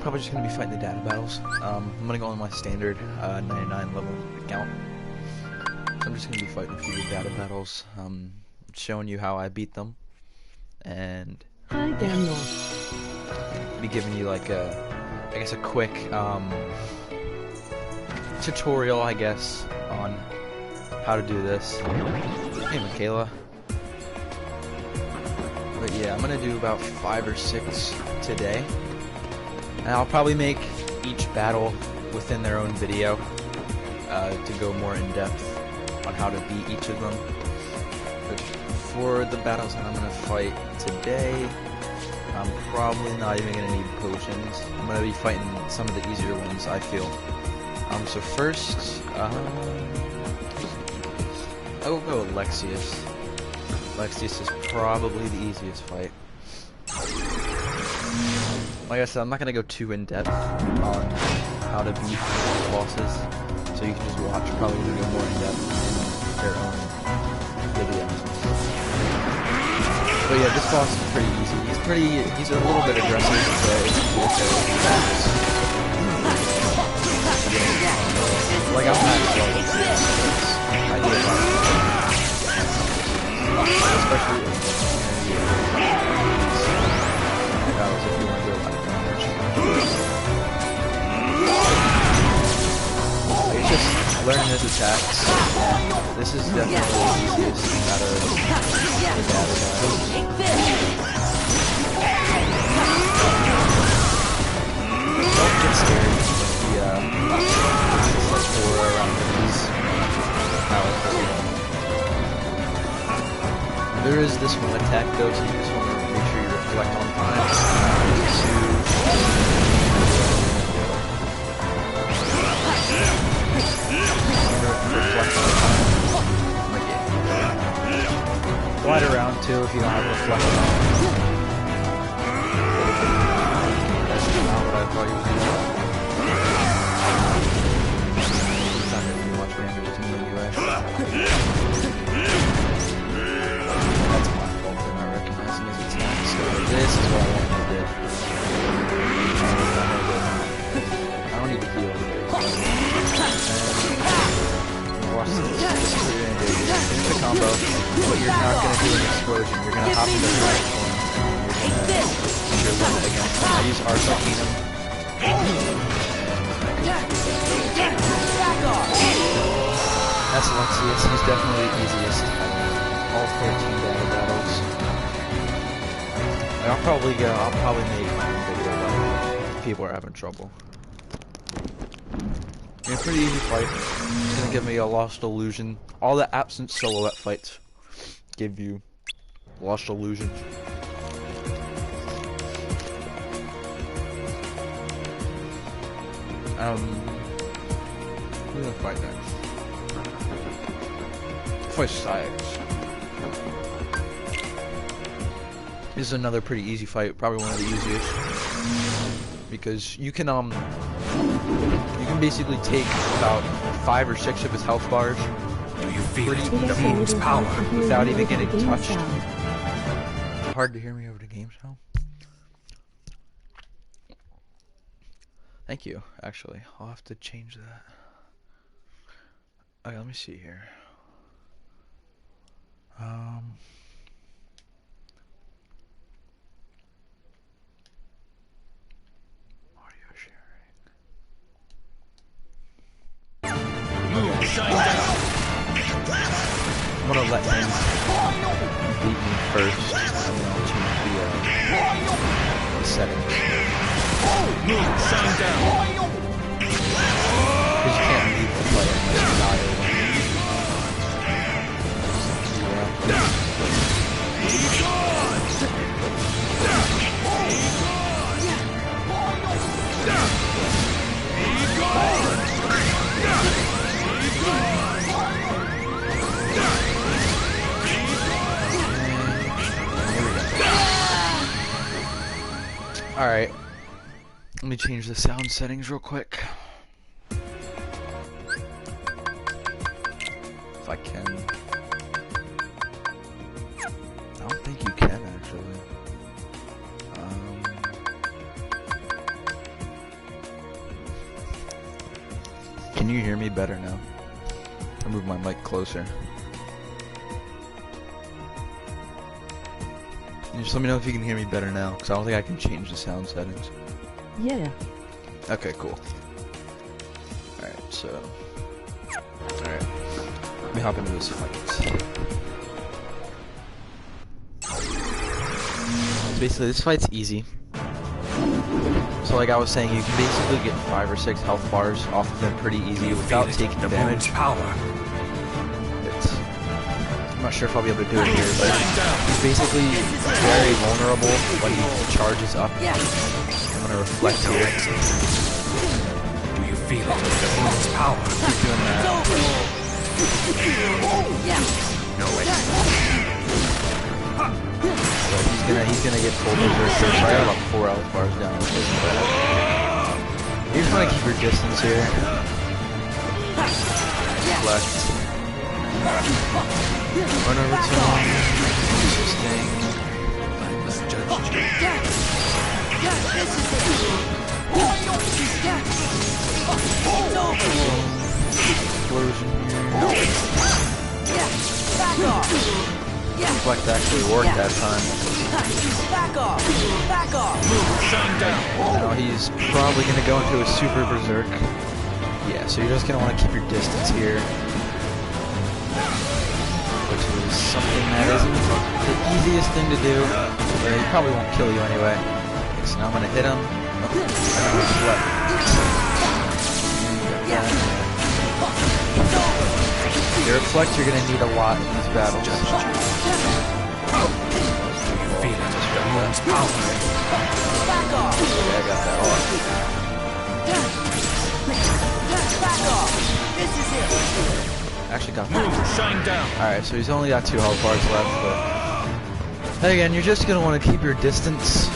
Probably just gonna be fighting the data battles. I'm gonna go on my standard 99 level account. So I'm just gonna be fighting a few data battles, showing you how I beat them, and Hi, Daniel. be giving you like I guess a quick tutorial, I guess, on how to do this. Hey, Michaela. But yeah, I'm gonna do about 5 or 6 today. And I'll probably make each battle within their own video to go more in depth on how to beat each of them. But for the battles that I'm gonna fight today, I'm probably not even gonna need potions. I'm gonna be fighting some of the easier ones, I feel. So first, I will go with Lexius. Lexius is probably the easiest fight. Like I said, I'm not going to go too in-depth on how to beat bosses, so you can just watch. Probably going to go more in-depth in their own videos. But yeah, this boss is pretty easy. He's a little bit aggressive, but it's cool. Like, I'm maxed out with this. I do a lot of especially battles if you want to do a lot of damage. It's just learning his attacks. This is definitely the easiest out of the data battles. Don't get scared. Around these. There is this one attack though, so you just want to make sure you reflect on time. Glide around too if you don't have reflect on. That's not what I thought you were doing. It's not going to do much damage to me anyway. That's my fault for not recognizing his attacks. So this is what I want to do. I don't need to heal here. Watch this. This is what you're going to do. You're going to finish the combo, but you're not going to do an explosion. You're going to hop into the platform, and you're going to use your limit against him. I use Arcanum. That's Lexius. He's definitely the easiest out of all 13 data battles. Like, I'll probably make my own video if people are having trouble. Yeah, pretty easy fight. It's gonna give me a Lost Illusion. All the absent silhouette fights give you Lost Illusion. Who's gonna fight next? Fight Sykes. This is another pretty easy fight, probably one of the easiest, because you can basically take about 5 or 6 of his health bars. Do you feel it? The moon's power Without even getting touched. Hard to hear me over the game sound. Thank you, actually. I'll have to change that. Okay, let me see here. Audio sharing. I'm gonna let him beat me first, and then I'll change the settings. shine down. Because you can't leave the player unless you die or Alright, let me change the sound settings real quick. If I can. I don't think you can actually. Can you hear me better now? I moved my mic closer. Just let me know if you can hear me better now, because I don't think I can change the sound settings. Yeah. Okay, cool. Alright, so... Alright. Let me hop into this fight. Basically, this fight's easy. So like I was saying, you can basically get 5 or 6 health bars off of them pretty easy without taking damage. I'm not sure if I'll be able to do it here, but he's basically very vulnerable when he charges up. I'm gonna reflect here. Do you feel it? The moon's power. Keep doing that. No way. But he's gonna get full berserk. So I got about 4 health bars down. You just wanna keep your distance here. Reflect. Run over to him. Use this thing. Let's judge you. Explosion here. Reflect actually worked that time. Shine down. Now he's probably gonna go into a super berserk. Yeah, so you're just gonna want to keep your distance here. Which is something that isn't the easiest thing to do, but he probably won't kill you anyway. So now I'm gonna hit him. Your reflect you're gonna need a lot in these battles. Do you feel it? The moon's power. Yeah, I got that one. Actually got that. Shine down. Alright, so he's only got 2 health bars left, but again, you're just gonna want to keep your distance.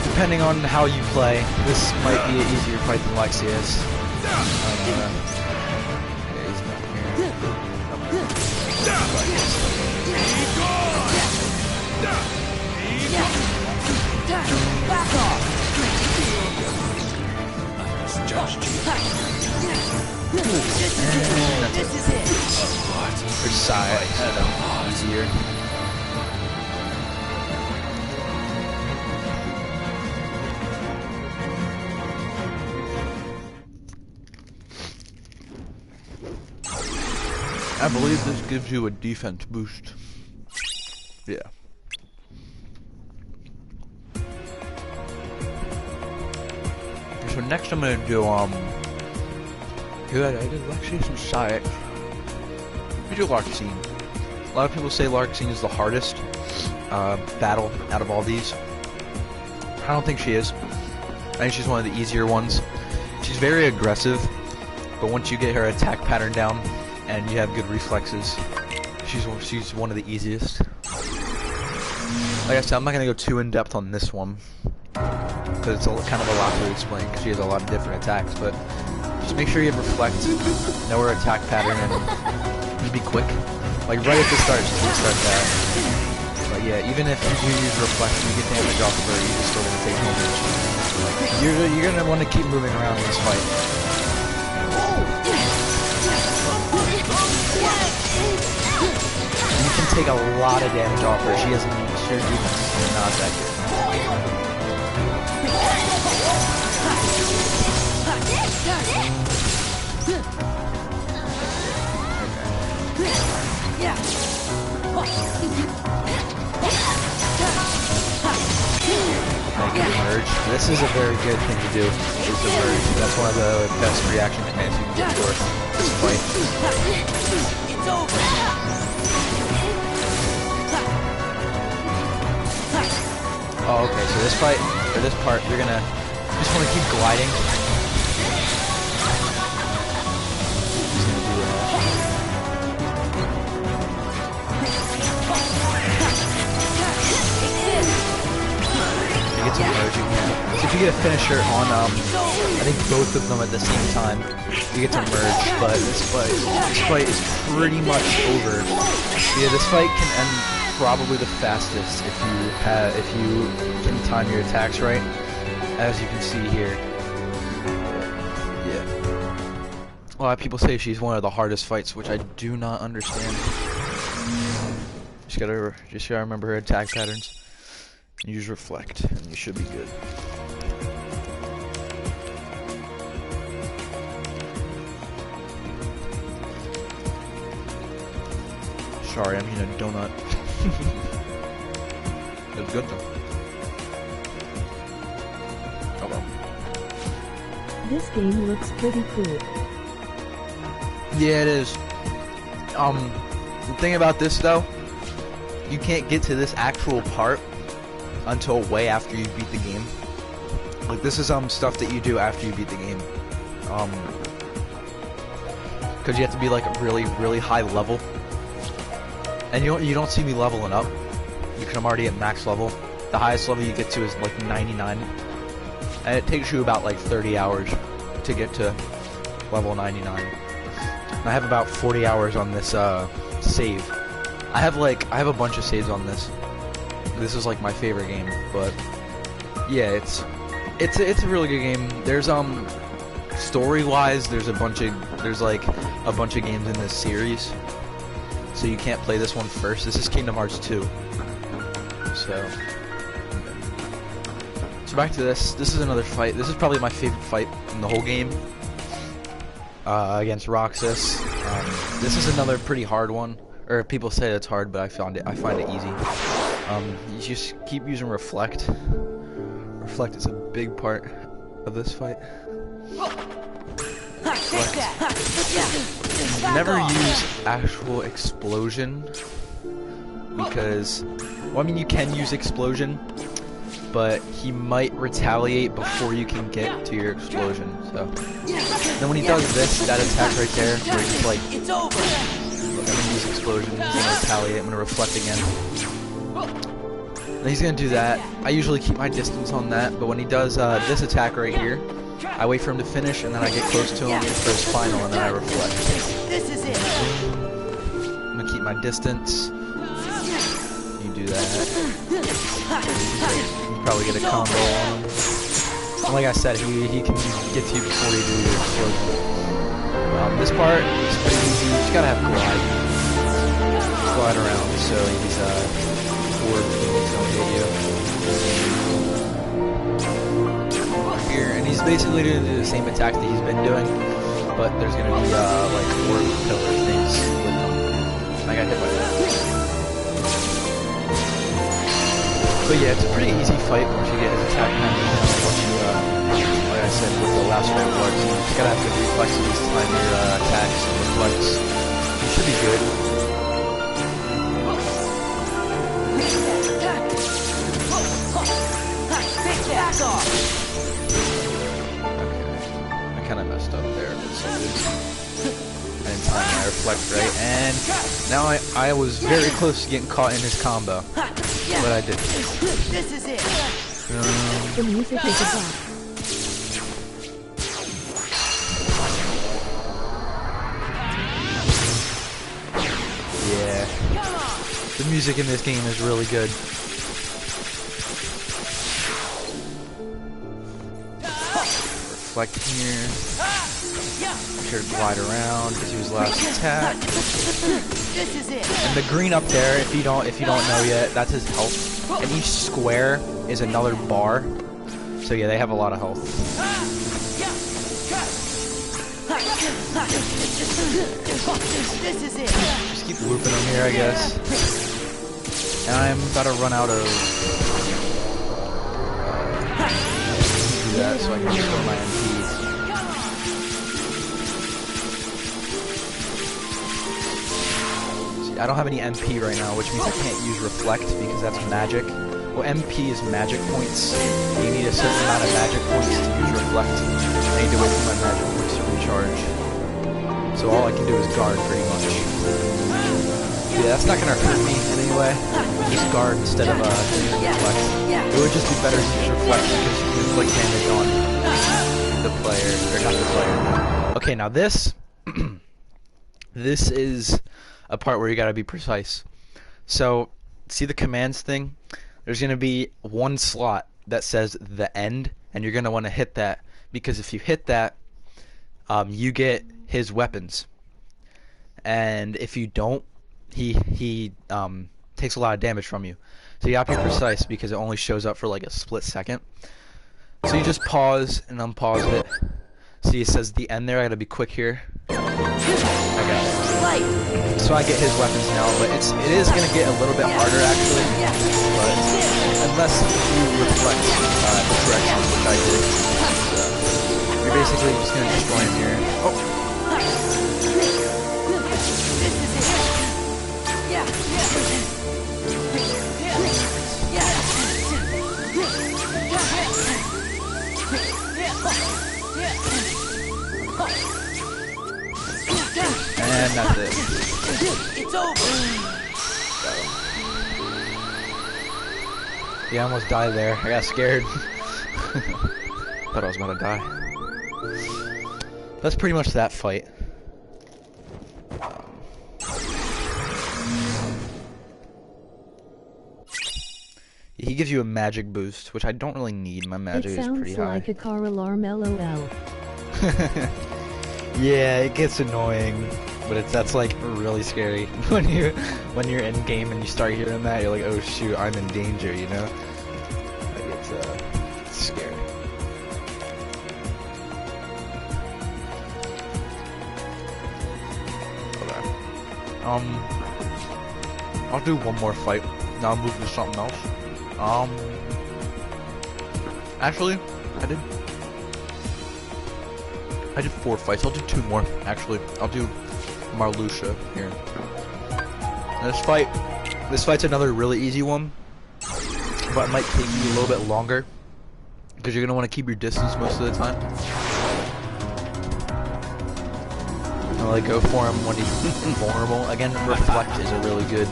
Depending on how you play, this might be an easier fight than Lexius. Yeah, he's not here. There's side, easier. I believe this gives you a defense boost. Yeah. So next I'm gonna do good, I did Lexius and Syax. We do Larxing. A lot of people say Larxing is the hardest battle out of all these. I don't think she is. I think she's one of the easier ones. She's very aggressive, but once you get her attack pattern down and you have good reflexes, she's one of the easiest. Like I said, I'm not gonna go too in depth on this one because it's kind of a lot to explain because she has a lot of different attacks, but just make sure you reflect, know her attack pattern, and just be quick. Like right at the start, just start that. But yeah, even if you do use reflect and you get damage off of her, you're still gonna take damage. You're gonna want to keep moving around in this fight. You can take a lot of damage off her. She has sheer defense is not that good. Merge. This is a very good thing to do, is the merge. That's one of the best reaction commands you can get for this fight. It's over. Oh, okay, so this fight, or this part, you're gonna just want to keep gliding. Just gonna do that. You get some merging here. So if you get a finisher on, I think both of them at the same time, you get to merge, but this fight is pretty much over. Yeah, this fight can end probably the fastest if you can time your attacks right, as you can see here. Yeah. A lot of people say she's one of the hardest fights, which I do not understand. Just gotta remember her attack patterns. Use reflect, and you should be good. Sorry, I'm eating a donut. It's good though. Oh well. This game looks pretty cool. Yeah, it is. The thing about this though, you can't get to this actual part until way after you beat the game. Like this is stuff that you do after you beat the game. Because you have to be like a really high level. And you don't see me leveling up because I'm already at max level. The highest level you get to is like 99. And it takes you about like 30 hours to get to level 99. And I have about 40 hours on this save. I have a bunch of saves on this. This is like my favorite game, but yeah, it's a really good game. There's story-wise, there's like a bunch of games in this series. So you can't play this one first. This is Kingdom Hearts 2. So back to this. This is another fight. This is probably my favorite fight in the whole game. Against Roxas. This is another pretty hard one. Or people say it's hard, but I find it easy. You just keep using reflect. Reflect is a big part of this fight. Never use actual explosion because, well, I mean you can use explosion, but he might retaliate before you can get to your explosion. So then when he does this, that attack right there, where he's like, It's over. I'm gonna use explosion, he's gonna retaliate, I'm gonna reflect again. And he's gonna do that. I usually keep my distance on that, but when he does this attack right here, I wait for him to finish, and then I get close to him for his final, and then I reflect. This is it. I'm gonna keep my distance. You do that. You probably get a combo on him. And like I said, he can get to you before you do your explosion. This part is pretty easy. You just gotta have glide around, so he's forward moving his own video. Here, and he's basically doing the same attack that he's been doing, but there's gonna be like orb pillar things with him. I got hit by that. But yeah, it's a pretty easy fight once you get his attack patterns down. Once you, like I said, with the last fight with Larxing, you just gotta have good reflexes to time your attacks and reflex. You should be good. Back off. I kind of messed up there, but so good. I didn't time my reflect right, and now I was very close to getting caught in his combo, but I didn't. This is it. The music is above. Yeah, the music in this game is really good. Reflect here. Make sure to glide around because he was last attack. This is it. And the green up there, if you don't know yet, that's his health. And each square is another bar. So yeah, they have a lot of health. This is it. Just keep looping them here, I guess. And I'm about to run out of do that so I can restore my MP. See, I don't have any MP right now, which means I can't use reflect because that's magic. Well, MP is magic points. You need a certain amount of magic points to use reflect. I need to wait for my magic points to recharge. So all I can do is guard pretty much. Yeah, that's not gonna hurt me in any way. Just guard instead of using reflect. It would just be better to use reflect because you can inflict damage on the player, or not the player. Okay, now this, this is a part where you gotta be precise. So, see the commands thing? There's gonna be one slot that says the end, and you're gonna want to hit that because if you hit that, you get his weapons. And if you don't, he takes a lot of damage from you. So you have to be precise because it only shows up for like a split second. So you just pause and unpause it. See, it says the end there. I gotta be quick here. I got it. So I get his weapons now, but it is gonna get a little bit harder actually. But unless you reflect the corrections, which I did, you're basically just gonna destroy him here. Oh. And that's it. It's over. Yeah, I almost died there. I got scared. Thought I was about to die. That's pretty much that fight. He gives you a magic boost, which I don't really need. My magic is pretty high. It sounds like a car alarm, LOL. Yeah, it gets annoying, but that's like really scary when you're in game and you start hearing that. You're like, oh shoot, I'm in danger, you know? Like it's scary. Okay. I'll do one more fight. Now I'll move to something else. Actually, I did 4 fights. I'll do 2 more. Actually, I'll do Marluxia here. This fight's another really easy one, but it might take you a little bit longer because you're gonna want to keep your distance most of the time. I'll like go for him when he's vulnerable. Again, reflect is a really good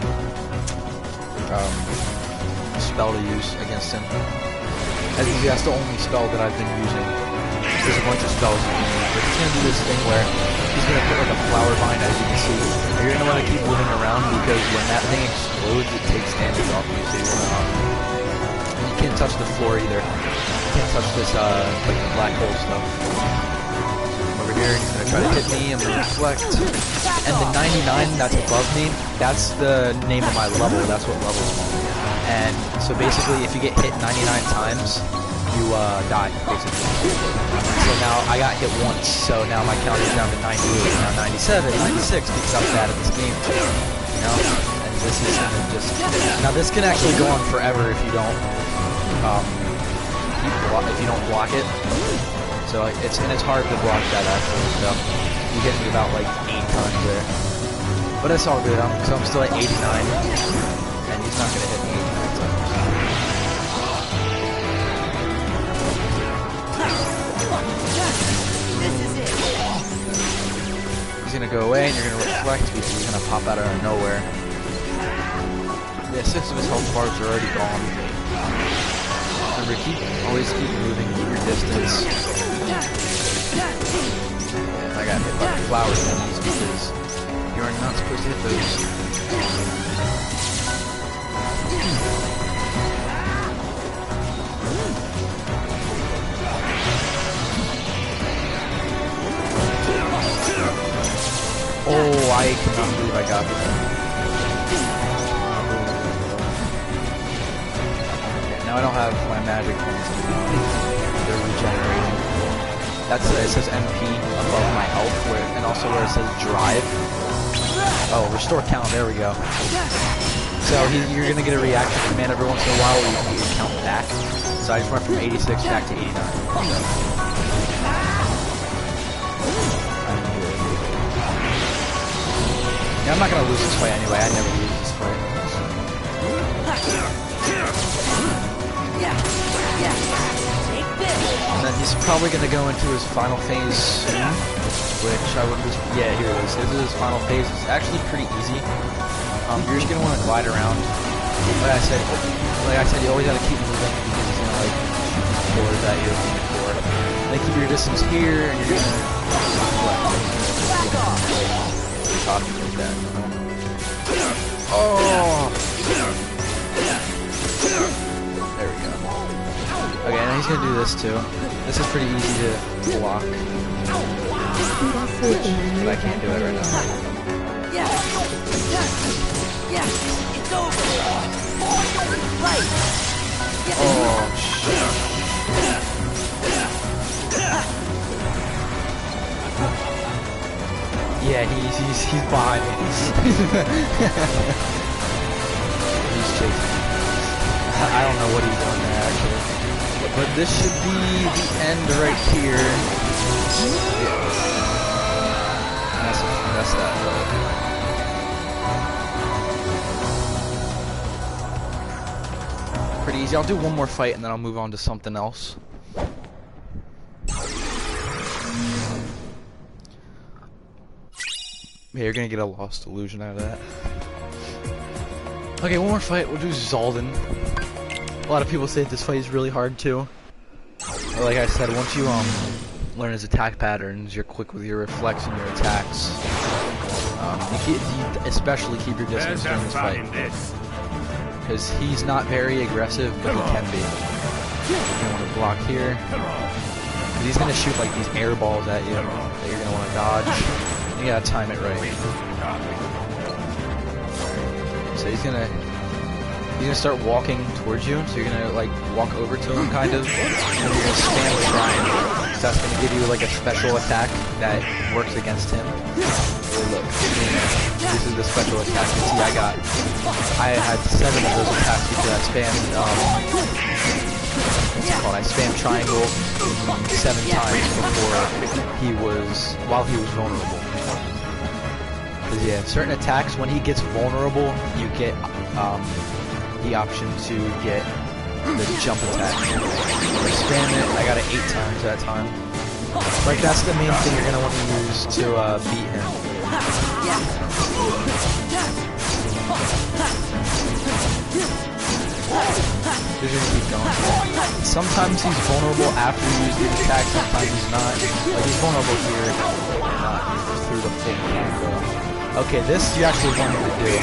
spell to use against him. I think that's the only spell that I've been using. There's a bunch of spells you can use, but he's gonna do this thing where he's gonna put like a flower vine, as you can see. And you're gonna want to keep moving around because when that thing explodes, it takes damage off you. So you can't touch the floor either. You can't touch this like the black hole stuff. Over here, he's gonna try to hit me. I'm gonna reflect. And the 99 that's above me, that's the name of my level. That's what level's called. And so basically, if you get hit 99 times, you die, basically. So now I got hit once, so now my count is down to 98, now 97, 96, because I'm bad at this game, you know? And this is just... Now this can actually go on forever if you don't, block it. So it's hard to block that actually, so you get me about like 8 times there. But it's all good, so I'm still at 89, and he's not gonna hit me 89 times. He's gonna go away and you're gonna reflect because he's gonna pop out of nowhere. Yeah, 6 of his health bars are already gone. Remember, always keep moving, keep your distance. And I got hit by the flower things because you are not supposed to hit those. Oh, I cannot believe I got this. Okay, now I don't have my magic points anymore. They're regenerating. It says MP above my health, and also where it says drive. Oh, restore count, there we go. So you're going to get a reaction command every once in a while where you can get your count back. So I just went from 86 back to 89. Yeah, I'm not gonna lose this fight anyway. I never lose this fight. And then he's probably gonna go into his final phase soon, which I wouldn't just. Yeah, here it is. This is his final phase. It's actually pretty easy. You're just gonna want to glide around. Like I said, you always gotta keep moving because he's gonna like shoot floors at you before. Then keep your distance here, and you're gonna. Back off. Like that. Oh! There we go. Okay, now he's gonna do this too. This is pretty easy to block. But I can't do it right now. Yeah. Yeah. It's over. Right. Yeah. Oh, shit. Yeah, he's behind me. He's chasing me. I don't know what he's doing there, actually. But this should be the end right here. Yeah. That's that, though. Pretty easy. I'll do one more fight and then I'll move on to something else. Yeah, you're gonna get a lost illusion out of that. Okay, one more fight. We'll do Zolden. A lot of people say this fight is really hard too. But like I said, once you learn his attack patterns, you're quick with your reflex and your attacks. You especially keep your distance during this fight. Because he's not very aggressive, but he can be. You're gonna want to block here. Because he's gonna shoot like these air balls at you that you're gonna want to dodge. You gotta time it right. So he's gonna start walking towards you. So you're gonna like walk over to him, kind of, and you're gonna spam the triangle. So that's gonna give you like a special attack that works against him. So look, this is the special attack. You see, I had 7 of those attacks because I spammed. What's it called? I spammed triangle 7 times while he was vulnerable. Because yeah, certain attacks, when he gets vulnerable, you get the option to get the jump attack. I spam it, I got it 8 times that time. Like that's the main thing you're gonna want to use to beat him. You're gonna keep going. Sometimes he's vulnerable after you use the attack, sometimes he's not. Like he's vulnerable here, not through the full combo. Okay, this you actually want him to do,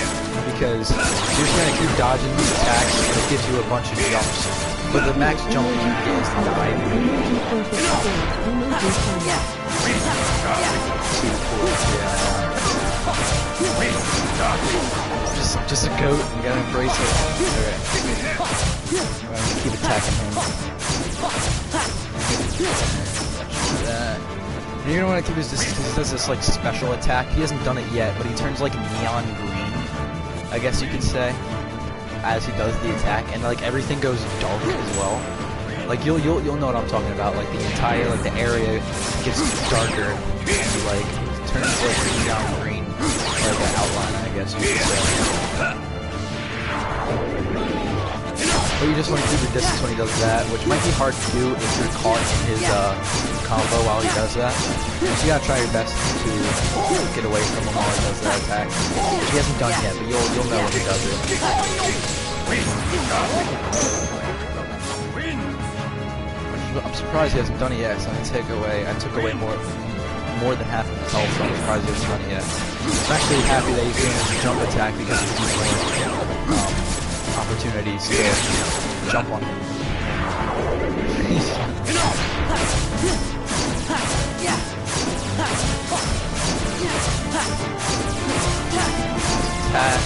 because you're just gonna keep dodging these attacks, and it gives you a bunch of jumps. But the max jump you can get is 9. Just a goat, you gotta embrace it. Okay. Keep attacking him. That. And you're gonna want to keep his distance because he does this like special attack. He hasn't done it yet, but he turns like neon green, I guess you could say, as he does the attack, and like everything goes dark as well. Like you'll know what I'm talking about. Like the entire the area gets darker, and he like turns like neon green, like an outline, I guess you could say. But you just want to keep your distance when he does that, which might be hard to do if you're caught in his combo while he does that. So you gotta try your best to get away from him while he does that attack. Which he hasn't done yet, but you'll know when he does it. I'm surprised he hasn't done it yet, so I took away more than half of his health, so I'm surprised he hasn't done it yet. I'm actually happy that he's doing his jump attack because it gives you more opportunities to jump on him. Attack.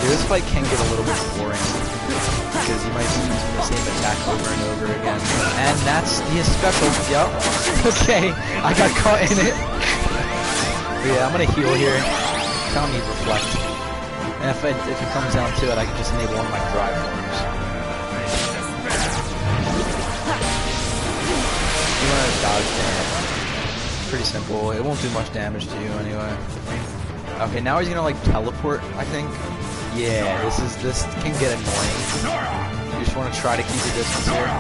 Dude, this fight can get a little bit boring because you might be using the same attack over and over again. And that's the special. Yup. Okay, I got caught in it. But yeah, I'm gonna heal here. I don't need reflect. And if it comes down to it, I can just enable one of my drive forms. You want to dodge damage. Pretty simple. It won't do much damage to you anyway. Okay, now he's gonna like teleport, I think. Yeah, this can get annoying. You just want to try to keep your distance here.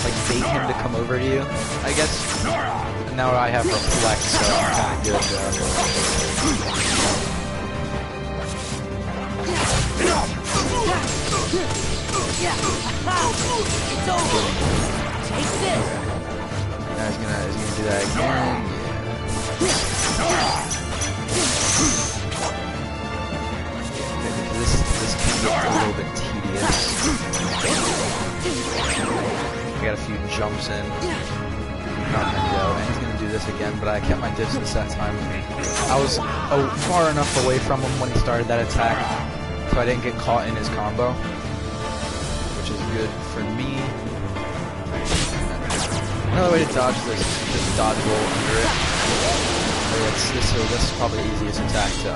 Like bait him to come over to you, I guess. And now I have reflect, so I'm kind of good. It's over. Take this. Now he's gonna do that again. This can get a little bit tedious. I got a few jumps in. Knock him down. do this again, but I kept my distance that time. I was far enough away from him when he started that attack, so I didn't get caught in his combo, which is good for me. Another way to dodge this is just dodge roll under it. So this is probably the easiest attack to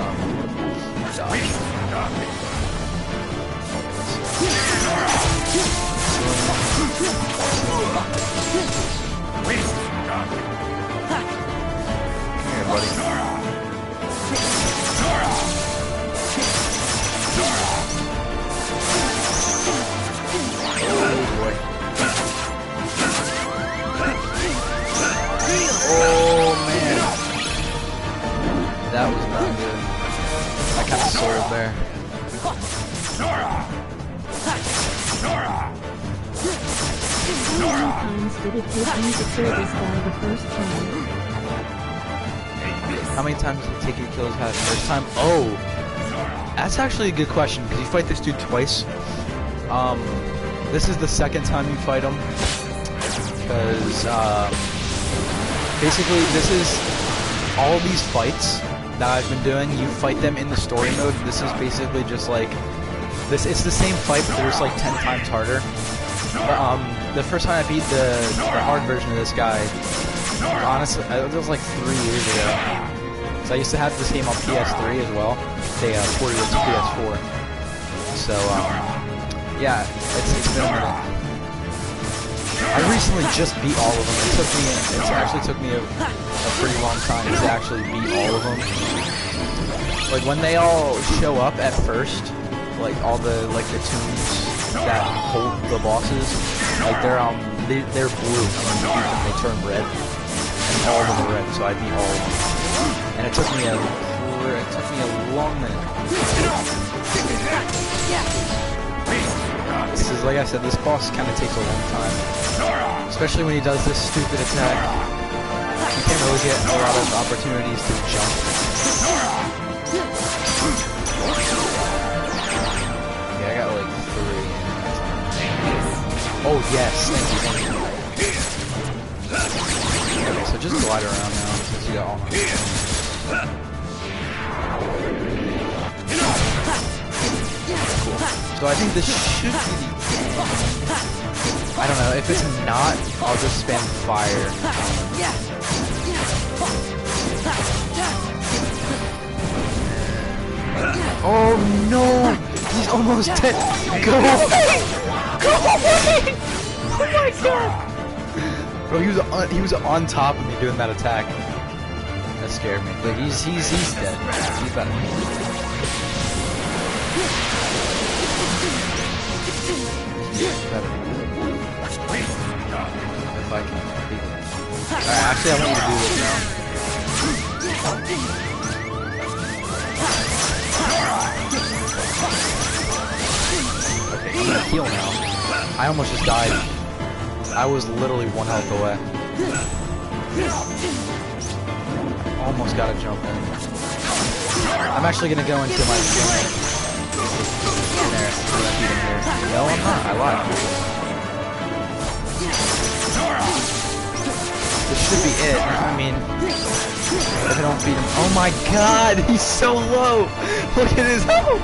dodge. Here, buddy. Oh boy. Oh man. That was not good. I kind of sold there. How many times did it take you to kill this guy the first time? How many times did it take you to kill this guy the first time? Oh! That's actually a good question, because you fight this dude twice. This is the second time you fight him. Because, basically, this is all these fights that I've been doing, you fight them in the story mode. This is basically just like, it's the same fight, but they're just like 10 times harder. But, the first time I beat the hard version of this guy, honestly, it was like 3 years ago. So I used to have this game on PS3 as well. They ported it to PS4. So, yeah, it's been a minute. I recently just beat all of them. It actually took me a pretty long time to actually beat all of them. Like when they all show up at first, like all the toons that hold the bosses, like they're blue and they turn red, and all of them are red. So I beat all of them, and it took me a long minute. This is, like I said, this boss kind of takes a long time, especially when he does this stupid attack. You can't really get a lot of opportunities to jump. Yeah, I got like 3. Oh yes, thank you. Okay, so just glide around now since you got all my. So I think this should be the... I don't know, if it's not, I'll just spam fire. Oh no! He's almost dead! Go away! Go away! Oh my god! Bro, he was on top of me doing that attack. That scared me. But he's dead. He's about to... If I can beat it. Alright, actually I want you to do this now. Okay, I'm gonna heal now. I almost just died. I was literally 1 health away. Almost got a jump in. I'm actually gonna go into my gym. In there, I'm gonna beat him here. No, I'm not. I lied. This should be it. I mean, if I don't beat him. Oh my god, he's so low. Look at his health.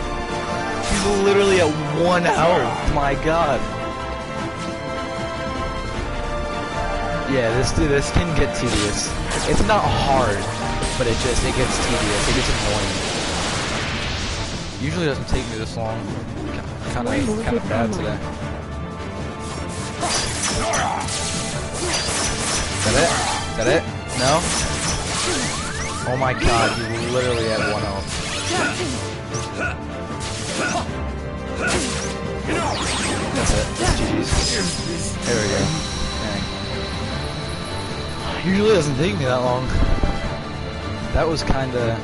He's literally at 1 health. My god. Yeah, this can get tedious. It's not hard, but it gets tedious. It gets annoying. Usually doesn't take me this long. Kind of bad today. Is that it? No? Oh my god, you literally had 1 health. That's it. GG's. There we go. Dang. Usually doesn't take me that long. That was kinda...